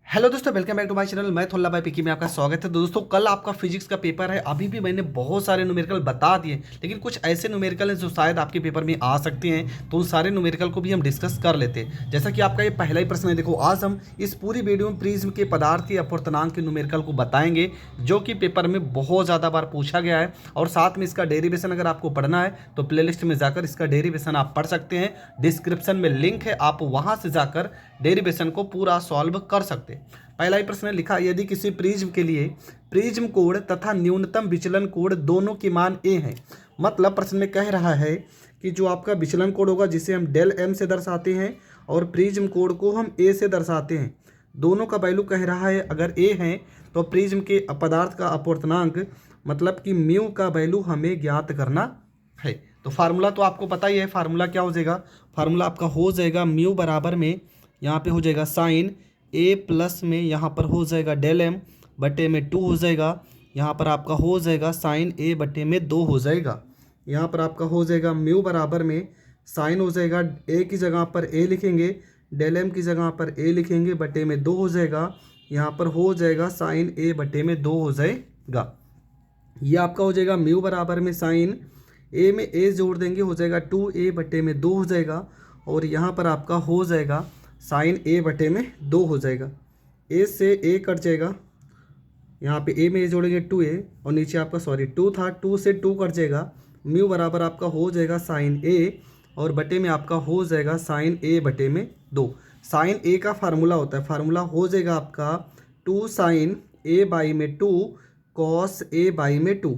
Hello दोस्तों, welcome back to my channel. मैं थोल्ला भाई पिकी में आपका स्वागत है। दोस्तों, कल आपका फिजिक्स का पेपर है। अभी भी मैंने बहुत सारे न्यूमेरिकल बता दिए, लेकिन कुछ ऐसे न्यूमेरिकल हैं जो शायद आपके पेपर में आ सकते हैं, तो उन सारे न्यूमेरिकल को भी हम डिस्कस कर लेते हैं। जैसा कि आपका ये पहला ही प्रश्न है। देखो, आज हम इस पूरी वीडियो में प्रिज्म के पदार्थीय अपवर्तनांक के न्यूमेरिकल को बताएंगे, जो कि पेपर में बहुत ज़्यादा बार पूछा गया है। और साथ में इसका डेरिवेशन अगर आपको पढ़ना है तो प्लेलिस्ट में जाकर इसका डेरिवेशन आप पढ़ सकते हैं। डिस्क्रिप्शन में लिंक है, आप वहाँ से जाकर डेरिवेशन को पूरा सॉल्व कर सकते हैं। पहला ही प्रश्न लिखा, यदि किसी प्रिज्म के लिए प्रिज्म कोण तथा न्यूनतम विचलन कोण दोनों की मान ए है। मतलब प्रश्न में कह रहा है कि जो आपका विचलन कोण होगा, जिसे हम डेल एम से दर्शाते हैं, और प्रिज्म कोण को हम ए से दर्शाते हैं, दोनों का वैल्यू कह रहा है अगर ए है तो प्रिज्म के पदार्थ का अपवर्तनांक मतलब कि म्यू का वैल्यू हमें ज्ञात करना है। तो फार्मूला तो आपको पता ही है। फार्मूला क्या हो जाएगा? फार्मूला आपका हो जाएगा म्यू बराबर में, यहाँ पे हो जाएगा साइन ए प्लस में यहाँ पर हो जाएगा डेल एम बटे में 2 हो जाएगा। यहाँ पर आपका हो जाएगा साइन ए बटे में 2 हो जाएगा। यहाँ पर आपका हो जाएगा म्यू बराबर में साइन हो जाएगा, ए की जगह पर ए लिखेंगे, डेल एम की जगह पर ए लिखेंगे, बटे में 2 हो जाएगा। यहाँ पर हो जाएगा साइन ए बटे में 2 हो जाएगा। ये आपका हो जाएगा म्यू बराबर में साइन ए में ए जोड़ देंगे, हो जाएगा 2a बटे में 2 हो जाएगा। और यहाँ पर आपका हो जाएगा साइन ए बटे में 2 हो जाएगा। ए से ए कट जाएगा, यहाँ पे ए में ए जोड़ेंगे 2a, और नीचे आपका 2 था, 2 से 2 कट जाएगा। म्यू बराबर आपका हो जाएगा साइन ए, और बटे में आपका हो जाएगा साइन ए बटे में 2। साइन ए का फार्मूला होता है, फार्मूला हो जाएगा आपका 2 साइन ए बाई में 2 कॉस ए बाई में 2,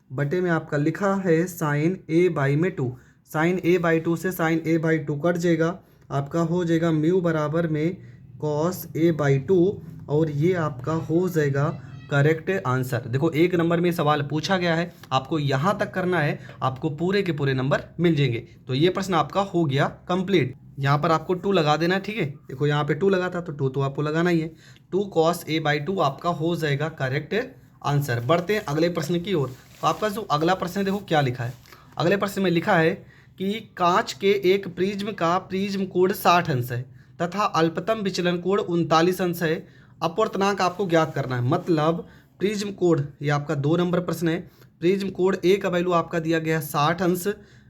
बटे में आपका लिखा है साइन ए बाई में 2। साइन ए बाई 2 से साइन ए बाई 2 कट जाएगा, आपका हो जाएगा म्यू बराबर में कॉस ए बाई 2, और ये आपका हो जाएगा करेक्ट आंसर। देखो, एक नंबर में सवाल पूछा गया है, आपको यहाँ तक करना है, आपको पूरे के पूरे नंबर मिल जाएंगे। तो ये प्रश्न आपका हो गया कंप्लीट। यहाँ पर आपको 2 लगा देना है, ठीक है। देखो, यहाँ पे 2 लगा था तो 2 तो आपको लगाना ही है। 2 कॉस ए बाई 2 आपका हो जाएगा करेक्ट आंसर। बढ़ते हैं अगले प्रश्न की ओर। तो आपका जो अगला प्रश्न है, देखो क्या लिखा है। अगले प्रश्न में लिखा है कि कांच के एक प्रिज्म का प्रिज्म कोण 60 अंश है तथा अल्पतम विचलन कोण 39 अंश है। अपवर्तनांक आपको ज्ञात करना है। मतलब प्रिज्म कोण, ये आपका 2 नंबर प्रश्न है। प्रिज्म कोण ए का वैल्यू आपका दिया गया है 60 अंश,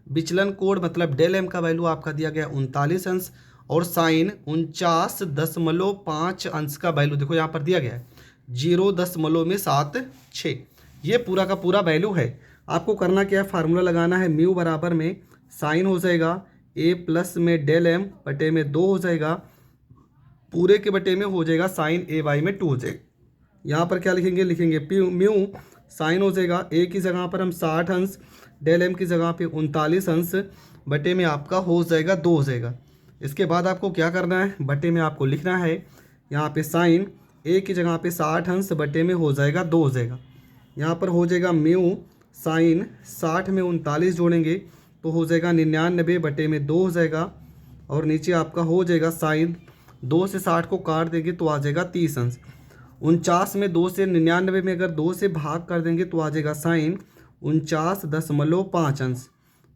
विचलन कोण मतलब डेल एम का वैल्यू आपका दिया गया 39 अंश, और साइन 49.5 अंश का वैल्यू देखो यहाँ पर दिया गया है 0.76। ये पूरा का पूरा वैल्यू है। आपको करना क्या है? फार्मूला लगाना है। म्यू बराबर में साइन हो जाएगा ए प्लस में डेल एम बटे में 2 हो जाएगा, पूरे के बटे में हो जाएगा साइन ए बाई में 2 हो जाएगा। यहाँ पर क्या लिखेंगे? लिखेंगे म्यू साइन हो जाएगा ए की जगह पर हम 60 अंश, डेल एम की जगह पे 39 अंश, बटे में आपका हो जाएगा 2 हो जाएगा। इसके बाद आपको क्या करना है? बटे में आपको लिखना है यहाँ पे साइन ए की जगह पे 60 अंश, बटे में हो जाएगा 2 हो जाएगा। यहाँ पर हो जाएगा म्यू साइन 60 में 39 जोड़ेंगे तो हो जाएगा 99 बटे में 2 हो जाएगा, और नीचे आपका हो जाएगा साइन 2 से 60 को काट देंगे तो आ जाएगा 30 अंश। 49 में 2 से 99 में अगर 2 से भाग कर देंगे तो आ जाएगा साइन 49.5 अंश,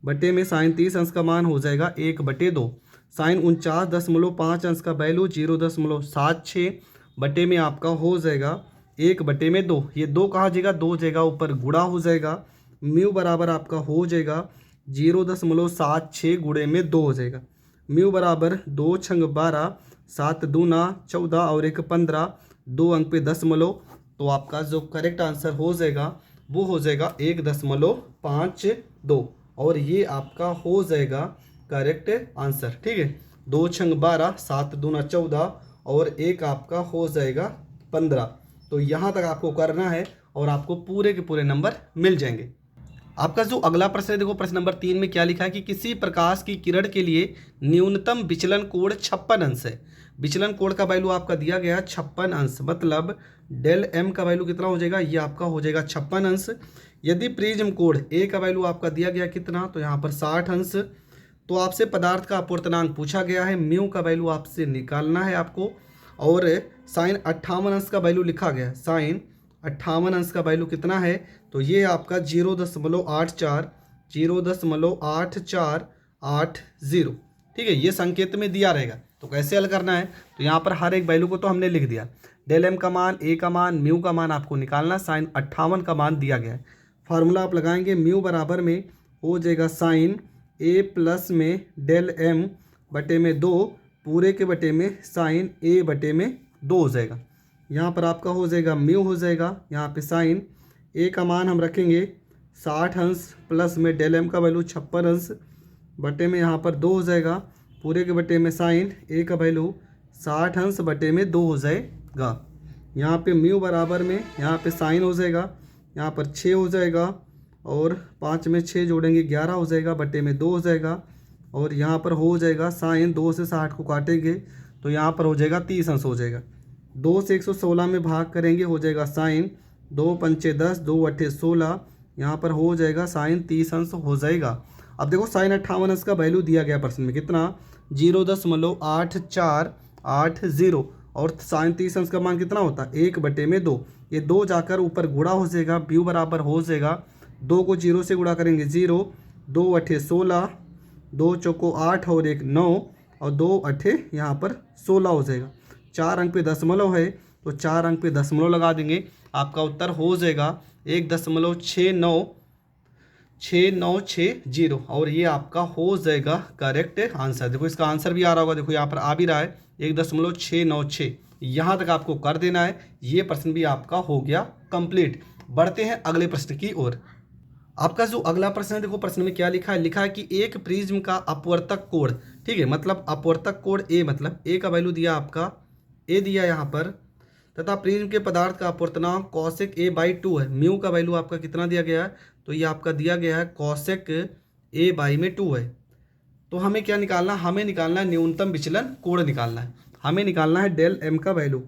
बटे में साइन 30 अंश का मान हो जाएगा 1/2। साइन 49.5 अंश का वैल्यू 0.76, बटे में आपका हो जाएगा 1/2। ये 2 कहाँ जाएगा? 2 जगह ऊपर गुणा हो जाएगा। म्यू बराबर आपका हो जाएगा 0.76 गुणे में 2 हो जाएगा। म्यू बराबर 2 छंग 12, 7 दूना 14 और 1 15, 2 अंक पे 10 तो आपका जो करेक्ट आंसर हो जाएगा वो हो जाएगा 1.52, और ये आपका हो जाएगा करेक्ट आंसर, ठीक है। 2 छंग 12, 7 दूना 14 और 1 आपका हो जाएगा 15। तो यहाँ तक आपको करना है और आपको पूरे के पूरे नंबर मिल जाएंगे। आपका जो अगला प्रश्न है, देखो प्रश्न नंबर 3 में क्या लिखा है कि किसी प्रकाश की किरण के लिए न्यूनतम विचलन कोण 56 अंश है। विचलन कोण का वैल्यू आपका दिया गया 56 अंश, मतलब डेल एम का वैल्यू कितना हो जाएगा? ये आपका हो जाएगा 56 अंश। यदि प्रिज्म कोण ए का वैल्यू आपका दिया गया कितना? तो यहाँ पर 60 अंश। तो आपसे पदार्थ का अपवर्तनांक पूछा गया है, म्यू का वैल्यू आपसे निकालना है आपको, और साइन 58 अंश का वैल्यू लिखा गया है। साइन 58 अंश का वैल्यू कितना है? तो ये आपका 0.84 0.8480, ठीक है। ये संकेत में दिया रहेगा। तो कैसे हल करना है, तो यहाँ पर हर एक वैल्यू को तो हमने लिख दिया। डेल एम का मान, ए का मान, म्यू का मान आपको निकालना, साइन 58 का मान दिया गया है। फार्मूला आप लगाएंगे, म्यू बराबर में हो जाएगा साइन ए प्लस में डेल एम बटे में 2 पूरे के बटे में साइन ए बटे में 2 हो जाएगा। यहाँ पर आपका हो जाएगा म्यू हो जाएगा, यहाँ पे साइन ए का मान हम रखेंगे 60 अंश प्लस में डेल एम का वैल्यू 56 अंश बटे में यहाँ पर 2 हो जाएगा, पूरे के बटे में साइन ए का वैल्यू 60 अंश बटे में 2 हो जाएगा। यहाँ पे म्यू बराबर में यहाँ पे साइन हो जाएगा, यहाँ पर 6 हो जाएगा और 5 में 6 जोड़ेंगे 11 हो जाएगा बटे में 2 हो जाएगा, और यहाँ पर हो जाएगा साइन 2 से 60 को काटेंगे तो यहाँ पर हो जाएगा 30 अंश हो जाएगा। 2 से 116 में भाग करेंगे हो जाएगा साइन 2 पंचे 10 2 अट्ठे 16, यहाँ पर हो जाएगा साइन 30 अंश हो जाएगा। अब देखो साइन 58 अंश का वैल्यू दिया गया प्रश्न में कितना 0.8480 और साइन 30 अंश का मान कितना होता है 1 बटे में 2। ये 2 जाकर ऊपर गुणा हो जाएगा, म्यू बराबर हो जाएगा 2 को 0 से गुणा करेंगे 0, 2 अट्ठे 16, 2 चौको 8 और 1 9 और 2 अट्ठे यहाँ पर 16 हो जाएगा। 4 अंक पे दशमलव है तो 4 अंक पे दशमलव लगा देंगे, आपका उत्तर हो जाएगा 1.6960 और ये आपका हो जाएगा करेक्ट आंसर। देखो इसका आंसर भी आ रहा होगा, देखो यहाँ पर आ भी रहा है 1.696, यहाँ तक आपको कर देना है। ये प्रश्न भी आपका हो गया कंप्लीट। बढ़ते हैं अगले प्रश्न की ओर। आपका जो अगला प्रश्न है, देखो प्रश्न में क्या लिखा है, लिखा है कि एक प्रिज्म का अपवर्तक कोण, ठीक है, मतलब अपवर्तक कोण ए, मतलब ए का वैल्यू दिया आपका ए दिया यहाँ पर, तथा प्रिज्म के पदार्थ का अपवर्तनांक कॉसेक ए बाई 2 है। म्यू का वैल्यू आपका कितना दिया गया है, तो ये आपका दिया गया है कॉसेक ए बाई में 2 है। तो हमें क्या निकालना, हमें निकालना है न्यूनतम विचलन कोण निकालना है, हमें निकालना है डेल एम का वैल्यू,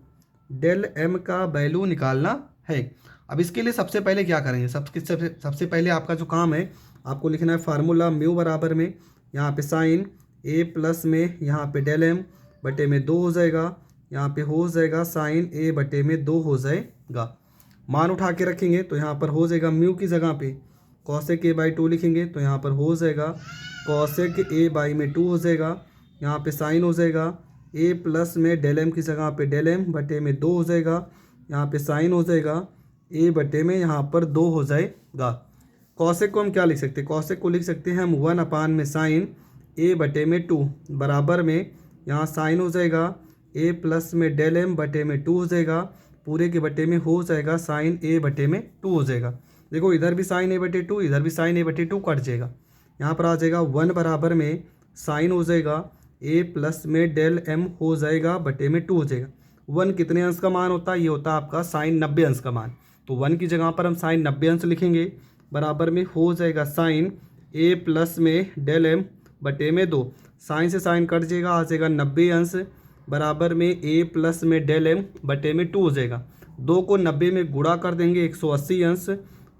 डेल एम का वैल्यू निकालना है। अब इसके लिए सबसे पहले क्या करेंगे, सबसे पहले आपका जो काम है आपको लिखना है फार्मूला म्यू बराबर में यहाँ पे साइन ए प्लस में यहाँ पे डेल एम बटे में 2 हो जाएगा, यहाँ पे हो जाएगा साइन ए बटे में 2 हो जाएगा। मान उठा के रखेंगे तो यहाँ पर हो जाएगा म्यू की जगह पे कॉसेक ए बाई 2 लिखेंगे तो यहाँ पर हो जाएगा कॉसेक ए बाई में 2 हो जाएगा, यहाँ पे साइन हो जाएगा ए प्लस में डेल एम की जगह पे डेल एम बटे में 2 हो जाएगा, यहाँ पे साइन हो जाएगा ए बटे में यहाँ पर 2 हो जाएगा। कॉसेक को हम क्या लिख सकते हैं, कॉसेक को लिख सकते हैं हम 1 अपान में साइन ए बटे में 2 बराबर में यहाँ साइन हो जाएगा ए प्लस में डेल एम बटे में 2 हो जाएगा, पूरे के बटे में हो जाएगा साइन ए बटे में 2 हो जाएगा। देखो इधर भी साइन ए बटे 2, इधर भी साइन ए बटे 2 कट जाएगा, यहाँ पर आ जाएगा 1 बराबर में साइन हो जाएगा ए प्लस में डेल एम हो जाएगा बटे में 2 हो जाएगा। 1 कितने अंश का मान होता है, ये होता है आपका साइन 90 अंश का मान, तो 1 की जगह पर हम साइन 90 अंश लिखेंगे, बराबर में हो जाएगा साइन ए प्लस में डेल एम बटे में 2, साइन से साइन कट जाएगा, आ जाएगा 90 अंश बराबर में ए प्लस में डेल एम बटे में 2 हो जाएगा। 2 को 90 में गुणा कर देंगे 180 अंश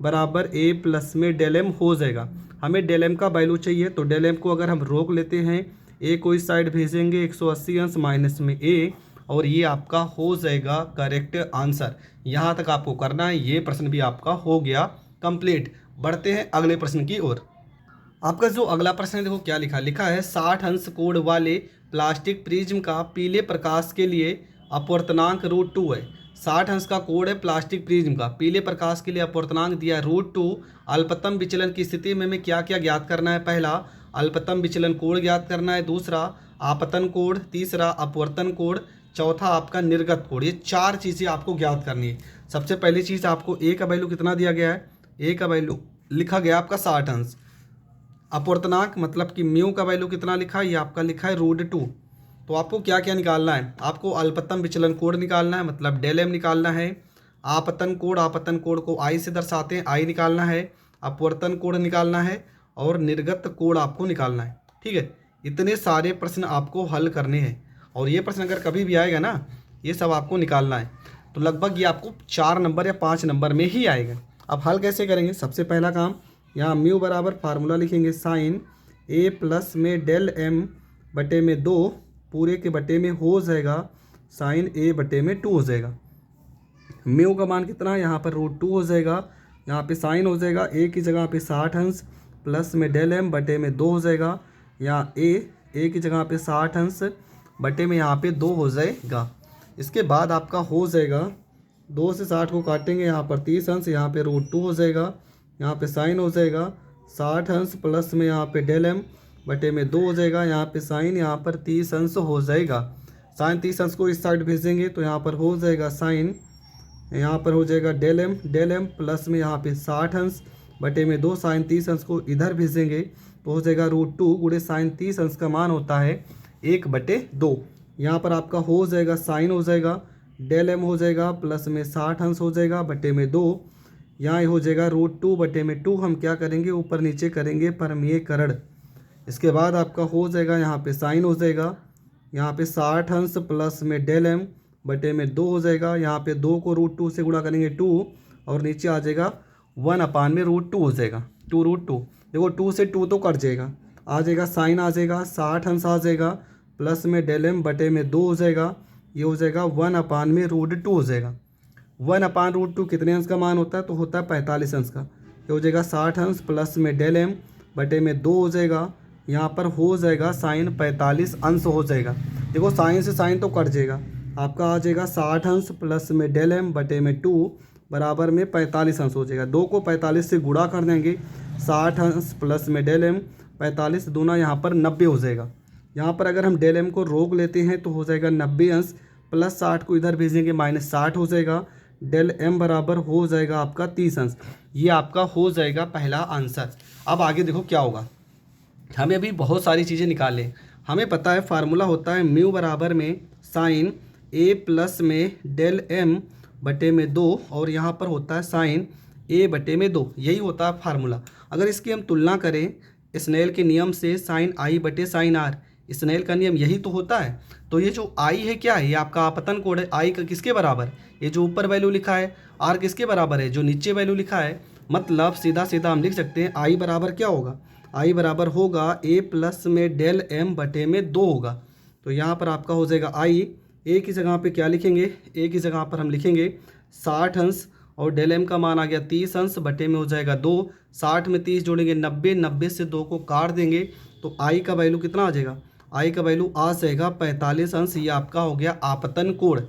बराबर ए प्लस में डेल एम हो जाएगा। हमें डेल एम का वैल्यू चाहिए तो डेल एम को अगर हम रोक लेते हैं, ए को इस साइड भेजेंगे 180 अंश माइनस में ए, और ये आपका हो जाएगा करेक्ट आंसर। यहाँ तक आपको करना है, ये प्रश्न भी आपका हो गया कंप्लीट। बढ़ते हैं अगले प्रश्न की ओर। आपका जो अगला प्रश्न है, देखो क्या लिखा है 60 अंश कोण वाले प्लास्टिक प्रिज्म का पीले प्रकाश के लिए अपवर्तनांक √2 है। 60 अंश का कोण है प्लास्टिक प्रिज्म का, पीले प्रकाश के लिए अपवर्तनांक दिया √2। अल्पतम विचलन की स्थिति में हमें क्या क्या ज्ञात करना है, पहला अल्पतम विचलन कोण ज्ञात करना है, दूसरा आपतन कोण, तीसरा अपवर्तन कोण, चौथा आपका निर्गत कोण। ये 4 चीज़ें आपको ज्ञात करनी है। सबसे पहली चीज़ आपको ए का वैल्यू कितना दिया गया है, ए का वैल्यू लिखा गया आपका 60 अंश। अपवर्तनांक मतलब कि म्यू का वैल्यू कितना लिखा है, ये आपका लिखा है √2। तो आपको क्या क्या निकालना है, आपको अल्पतम विचलन कोण निकालना है, मतलब डेल एम निकालना है। आपतन कोण को आई से दर्शाते हैं, आई निकालना है। अपवर्तन कोण निकालना है और निर्गत कोण आपको निकालना है। ठीक है, इतने सारे प्रश्न आपको हल करने हैं, और ये प्रश्न अगर कभी भी आएगा ना, ये सब आपको निकालना है, तो लगभग ये आपको 4 नंबर या 5 नंबर में ही आएगा। अब हल कैसे करेंगे, सबसे पहला काम यहाँ म्यू बराबर फार्मूला लिखेंगे साइन ए प्लस में डेल एम बटे में 2 पूरे के बटे में हो जाएगा साइन ए बटे में 2 हो जाएगा। म्यू का मान कितना है, यहाँ पर √2 हो जाएगा, यहाँ पे साइन हो जाएगा ए की जगह पे 60 अंश प्लस में डेल एम बटे में 2 हो जाएगा। यहाँ ए की जगह पे 60 अंश बटे में यहाँ पे 2 हो जाएगा। इसके बाद आपका हो जाएगा 2 से 60 को काटेंगे, यहाँ पर 30 अंश, यहाँ पे √2 हो जाएगा, यहाँ पे साइन हो जाएगा 60 अंश प्लस में यहाँ पे डेल एम बटे में 2 हो जाएगा, यहाँ पे साइन, यहाँ पर 30 अंश हो जाएगा। साइन 30 अंश को इस साइड भेजेंगे तो यहाँ पर हो जाएगा साइन, यहाँ पर हो जाएगा डेल एम प्लस में यहाँ पे 60 अंश बटे में 2, साइन 30 अंश को इधर भेजेंगे तो हो जाएगा √2 गुणे साइन 30 अंश का मान होता है 1/2। यहाँ पर आपका हो जाएगा साइन हो जाएगा, डेल एम हो जाएगा प्लस में 60 अंश हो जाएगा बटे में 2, यहाँ हो जाएगा √2 बटे में 2। हम क्या करेंगे, ऊपर नीचे करेंगे परमीयकरण। इसके बाद आपका हो जाएगा यहाँ पे साइन हो जाएगा, यहाँ पे 60 अंश प्लस में डेल एम बटे में 2 हो जाएगा, यहाँ पे 2 को √2 से गुणा करेंगे 2 और नीचे आ जाएगा 1/√2 हो जाएगा 2√2। देखो 2 से 2 तो कट जाएगा, आ जाएगा साइन आ जाएगा 60 अंश आ जाएगा प्लस में डेल एम बटे में 2 हो जाएगा, ये हो जाएगा 1/√2 हो जाएगा। 1/√2 कितने अंश का मान होता है, तो होता है 45 अंश का। ये हो जाएगा 60 अंश प्लस में डेल एम बटे में 2 हो जाएगा, यहाँ पर हो जाएगा साइन 45 अंश हो जाएगा। देखो साइन से साइन तो कट जाएगा, आपका आ जाएगा 60 अंश प्लस में डेल एम बटे में 2 बराबर में 45 अंश हो जाएगा। 2 को 45 से गुणा कर देंगे, 60 अंश प्लस में डेल एम 45 दूना यहाँ पर 90 हो जाएगा। यहाँ पर अगर हम डेल एम को रोक लेते हैं तो हो जाएगा 90 अंश प्लस 60 को इधर भेजेंगे -60 हो जाएगा, डेल एम बराबर हो जाएगा आपका 30 अंश। ये आपका हो जाएगा पहला आंसर। अब आगे देखो क्या होगा, हमें अभी बहुत सारी चीज़ें निकालें। हमें पता है फार्मूला होता है म्यू बराबर में साइन ए प्लस में डेल एम बटे में 2 और यहाँ पर होता है साइन ए बटे में 2, यही होता है फार्मूला। अगर इसकी हम तुलना करें स्नेल के नियम से साइन आई बटे साइन आर, स्नेल का नियम यही तो होता है। तो ये जो आई है क्या है, ये आपका आपतन कोण है। आई का किसके बराबर, ये जो ऊपर वैल्यू लिखा है, आर किसके बराबर है, जो नीचे वैल्यू लिखा है। मतलब सीधा सीधा हम लिख सकते हैं आई बराबर क्या होगा, आई बराबर होगा ए प्लस में डेल एम बटे में 2 होगा। तो यहाँ पर आपका हो जाएगा आई, ए की जगह पे क्या लिखेंगे, ए की जगह पर हम लिखेंगे 60 अंश और डेल एम का मान आ गया 30 अंश बटे में हो जाएगा 2, 60 में 30 जोड़ेंगे 90, 90 से 2 को काट देंगे तो आई का वैल्यू कितना आ जाएगा, आई का वैल्यू आ जाएगा 45 अंश। ये आपका हो गया आपतन कोण।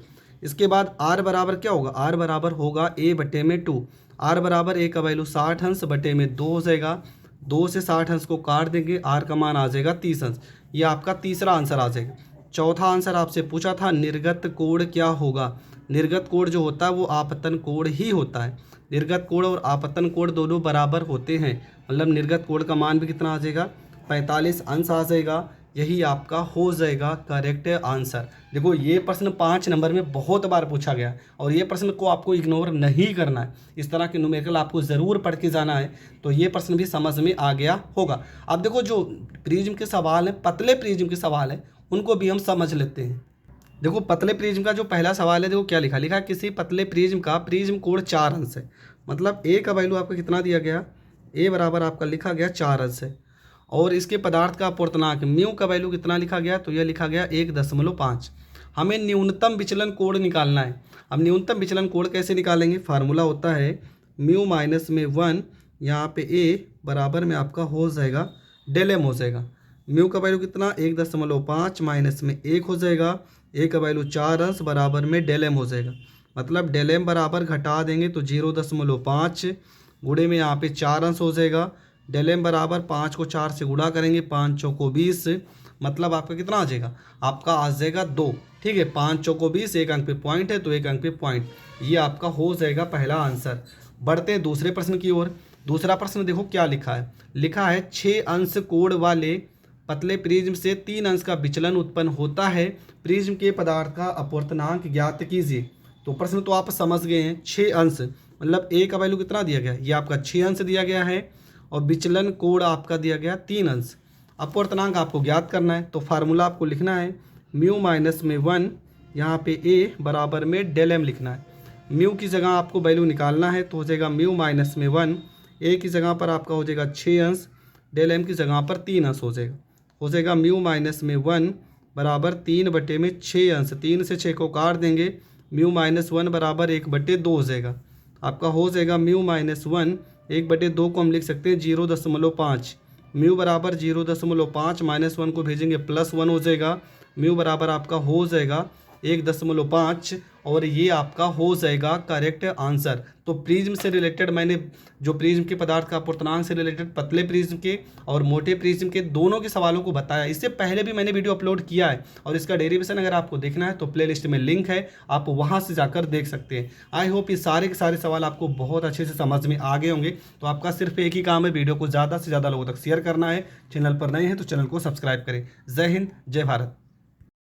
इसके बाद आर बराबर क्या होगा, आर बराबर होगा ए बटे में 2, आर बराबर ए का वैल्यू 60 अंश बटे में 2 हो जाएगा, 2 से 60 अंश को काट देंगे, आर का मान आ जाएगा 30 अंश। ये आपका तीसरा आंसर आ जाएगा। चौथा आंसर आपसे पूछा था निर्गत कोण क्या होगा। निर्गत कोण जो होता है वो आपतन कोण ही होता है। निर्गत कोण और आपतन कोण दोनों बराबर होते हैं, मतलब निर्गत कोण का मान भी कितना आ जाएगा, 45 अंश आ जाएगा। यही आपका हो जाएगा करेक्ट आंसर। देखो ये प्रश्न 5 नंबर में बहुत बार पूछा गया और ये प्रश्न को आपको इग्नोर नहीं करना है। इस तरह के न्यूमेरिकल आपको ज़रूर पढ़ के जाना है, तो ये प्रश्न भी समझ में आ गया होगा। अब देखो जो प्रिज्म के सवाल हैं, पतले प्रिज्म के सवाल हैं, उनको भी हम समझ लेते हैं। देखो पतले प्रिज्म का जो पहला सवाल है, देखो क्या लिखा, लिखा किसी पतले प्रिज्म का प्रिज्म कोण 4 अंश है। मतलब ए का वैल्यू आपका कितना दिया गया, ए बराबर आपका लिखा गया 4 अंश है। और इसके पदार्थ का अपूर्णांक म्यू का वैल्यू कितना लिखा गया, तो यह लिखा गया 1.5। हमें न्यूनतम विचलन कोण निकालना है। अब न्यूनतम विचलन कोण कैसे निकालेंगे, फार्मूला होता है म्यू माइनस में 1, यहाँ पे ए बराबर में आपका हो जाएगा डेल एम हो जाएगा। म्यू का वैल्यू कितना 1.5 माइनस में 1 हो जाएगा, ए का वैल्यू 4 अंश बराबर में डेल एम हो जाएगा। मतलब डेल एम बराबर घटा देंगे तो 0.5 गुणे में यहाँ पे 4 अंश हो जाएगा। डेल एम बराबर 5 को 4 से गुणा करेंगे, 5 चौको 20, मतलब आपका कितना आ जाएगा, आपका आ जाएगा 2। ठीक है, 5 चौको 20, एक अंक पे पॉइंट है तो एक अंक पे पॉइंट। ये आपका हो जाएगा पहला आंसर। बढ़ते हैं दूसरे प्रश्न की ओर। दूसरा प्रश्न देखो क्या लिखा है, लिखा है 6 अंश कोण वाले पतले प्रिज्म से 3 अंश का विचलन उत्पन्न होता है, प्रिज्म के पदार्थ का अपवर्तनांक ज्ञात कीजिए। तो प्रश्न तो आप समझ गए हैं, 6 अंश मतलब ए का वैल्यू कितना दिया गया है, ये आपका 6 अंश दिया गया है और विचलन कोण आपका दिया गया 3 अंश। अपवर्तनांक आपको ज्ञात करना है, तो फार्मूला आपको लिखना है म्यू माइनस में 1, यहाँ पे ए बराबर में डेल एम लिखना है। म्यू की जगह आपको वैल्यू निकालना है तो हो जाएगा म्यू माइनस में 1, ए की जगह पर आपका हो जाएगा 6 अंश, डेल एम की जगह पर 3 अंश हो जाएगा म्यू माइनस में 1 बराबर 3 बटे में 6 अंश। 3 से 6 को काट देंगे, म्यू माइनस 1 बराबर 1/2 हो जाएगा। आपका हो जाएगा म्यू माइनस 1, 1/2 को हम लिख सकते हैं 0.5। म्यू बराबर 0.5 -1 को भेजेंगे +1 हो जाएगा। म्यू बराबर आपका हो जाएगा 1.5 और ये आपका हो जाएगा करेक्ट आंसर। तो प्रिज्म से रिलेटेड मैंने जो प्रिज्म के पदार्थ का अपूर्णांक से रिलेटेड पतले प्रिज्म के और मोटे प्रिज्म के दोनों के सवालों को बताया। इससे पहले भी मैंने वीडियो अपलोड किया है और इसका डेरिवेशन अगर आपको देखना है तो प्लेलिस्ट में लिंक है, आप वहां से जाकर देख सकते हैं। आई होप ये सारे के सारे सवाल आपको बहुत अच्छे से समझ में आ गए होंगे। तो आपका सिर्फ एक ही काम है, वीडियो को ज़्यादा से ज़्यादा लोगों तक शेयर करना है। चैनल पर नए हैं तो चैनल को सब्सक्राइब करें। जय हिंद, जय भारत।